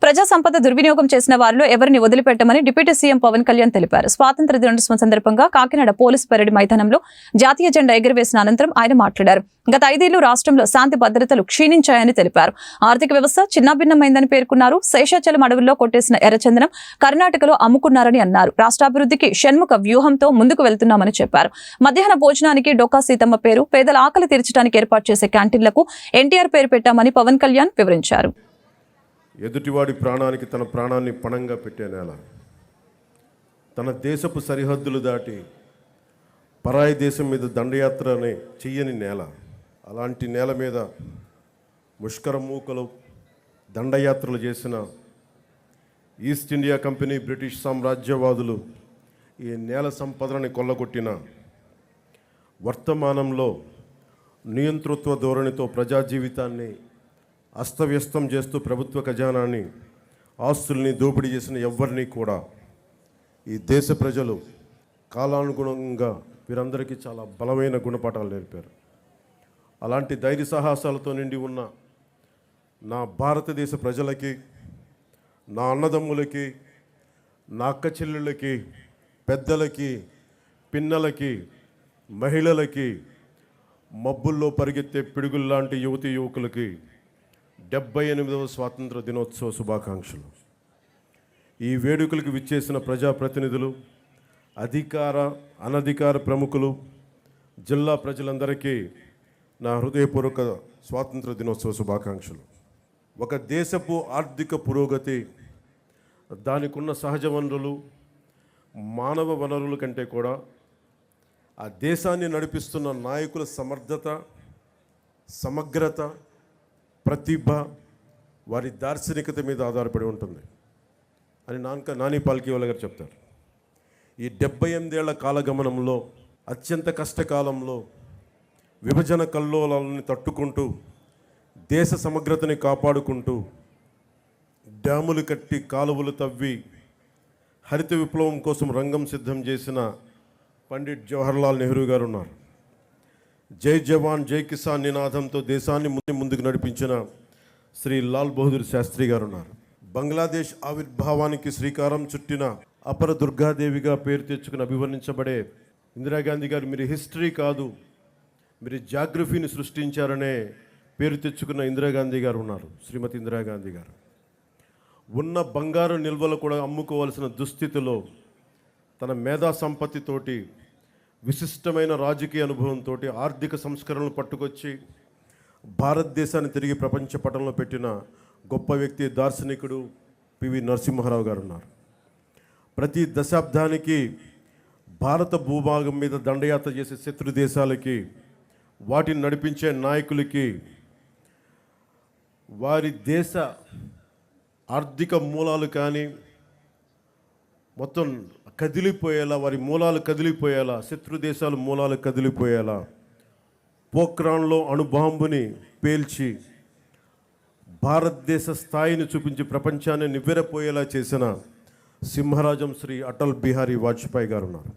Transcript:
ప్రజా సంపద దుర్వినియోగం చేసిన వారిలో ఎవరిని వదిలిపెట్టమని డిప్యూటీ సీఎం పవన్ కళ్యాణ్ తెలిపారు. స్వాతంత్ర దినోత్సవం సందర్భంగా కాకినాడ పోలీస్ పరేడ్ మైదానంలో జాతీయ జెండా ఎగురవేసిన అనంతరం ఆయన మాట్లాడారు. గత 5 ఏళ్లు రాష్ట్రంలో శాంతి భద్రతలు క్షీణించాయని తెలిపారు. ఆర్థిక వ్యవస్థ చిన్నాభిన్నమైందని పేర్కొన్నారు. శేషాచలం అడవుల్లో కొట్టేసిన ఎర్రచందనం కర్ణాటకలో అమ్ముకున్నారని అన్నారు. రాష్ట్రాభివృద్ధికి షణ్ముఖ వ్యూహంతో ముందుకు వెళ్తున్నామని చెప్పారు. మధ్యాహ్న భోజనానికి డొక్కా సీతమ్మ పేరు, పేదల ఆకలి తీర్చడానికి ఏర్పాటు చేసే క్యాంటీన్లకు ఎన్టీఆర్ పేరు పెట్టామని పవన్ కళ్యాణ్ వివరించారు. ఎదుటివాడి ప్రాణానికి తన ప్రాణాన్ని పణంగా పెట్టే నేల, తన దేశపు సరిహద్దులు దాటి పరాయి దేశం మీద దండయాత్రని చెయ్యని నేల. అలాంటి నేల మీద ముష్కర మూకలు దండయాత్రలు చేసిన ఈస్ట్ ఇండియా కంపెనీ, బ్రిటిష్ సామ్రాజ్యవాదులు ఈ నేల సంపదలని కొల్లగొట్టిన వర్తమానంలో నియంతృత్వ ధోరణితో ప్రజా జీవితాన్ని అస్తవ్యస్తం చేస్తూ ప్రభుత్వ ఖజానాన్ని, ఆస్తుల్ని దోపిడీ చేసిన ఎవరిని కూడా ఈ దేశ ప్రజలు కాలానుగుణంగా వీరందరికీ చాలా బలమైన గుణపాఠాలు నేర్పారు. అలాంటి ధైర్య సాహసాలతో నిండి ఉన్న నా భారతదేశ ప్రజలకి, నా అన్నదమ్ములకి, నా అక్క చెల్లెళ్ళకి, పెద్దలకి, పిన్నలకి, మహిళలకి, మబ్బుల్లో పరిగెత్తే పిడుగుల్లాంటి యువతీ యువకులకి 78వ స్వాతంత్ర దినోత్సవ శుభాకాంక్షలు. ఈ వేడుకలకు విచ్చేసిన ప్రజాప్రతినిధులు, అధికార అనధికార ప్రముఖులు, జిల్లా ప్రజలందరికీ నా హృదయపూర్వక స్వాతంత్ర దినోత్సవ శుభాకాంక్షలు. ఒక దేశపు ఆర్థిక పురోగతి, దానికున్న సహజ వనరులు, మానవ వనరుల కంటే కూడా ఆ దేశాన్ని నడిపిస్తున్న నాయకుల సమర్థత, సమగ్రత, ప్రతిభ, వారి దార్శనికత మీద ఆధారపడి ఉంటుంది అని నాని పాల్కీవాలా గారు చెప్తారు. ఈ 78 ఏళ్ల కాలగమనంలో, అత్యంత కష్టకాలంలో విభజన కల్లోలాలని తట్టుకుంటూ, దేశ సమగ్రతని కాపాడుకుంటూ, డ్యాములు కట్టి, కాలువలు తవ్వి, హరిత విప్లవం కోసం రంగం సిద్ధం చేసిన పండిట్ జవహర్లాల్ నెహ్రూ గారు ఉన్నారు. జై జవాన్ జై కిసాన్ నినాదంతో దేశాన్ని ముందుకు నడిపించిన శ్రీ లాల్ బహదూర్ శాస్త్రి గారు ఉన్నారు. బంగ్లాదేశ్ ఆవిర్భావానికి శ్రీకారం చుట్టిన అపర దుర్గాదేవిగా పేరు తెచ్చుకుని అభివర్ణించబడే ఇందిరాగాంధీ గారు, మీరు హిస్టరీ కాదు, మీరు జాగ్రఫీని సృష్టించారనే పేరు తెచ్చుకున్న ఇందిరాగాంధీ గారు ఉన్నారు. శ్రీమతి ఇందిరాగాంధీ గారు ఉన్న బంగారు నిల్వలు కూడా అమ్ముకోవాల్సిన దుస్థితిలో తన మేధా సంపత్తితోటి, విశిష్టమైన రాజకీయ అనుభవంతో ఆర్థిక సంస్కరణలు పట్టుకొచ్చి భారతదేశాన్ని తిరిగి ప్రపంచ పటంలో పెట్టిన గొప్ప వ్యక్తి, దార్శనికుడు పివి నరసింహారావు గారు ఉన్నారు. ప్రతి దశాబ్దానికి భారత భూభాగం మీద దండయాత్ర చేసే శత్రు దేశాలకి, వాటిని నడిపించే నాయకులకి వారి దేశ ఆర్థిక మూలాలు కానీ మొత్తం కదిలిపోయేలా, వారి మూలాలు కదిలిపోయేలా, శత్రు దేశాల మూలాలు కదిలిపోయేలా పోఖ్రాన్లో అణుబాంబుని పేల్చి భారతదేశ స్థాయిని చూపించి ప్రపంచాన్ని నివ్వెరపోయేలా చేసిన సింహరాజం శ్రీ అటల్ బిహారీ వాజ్పేయి గారు ఉన్నారు.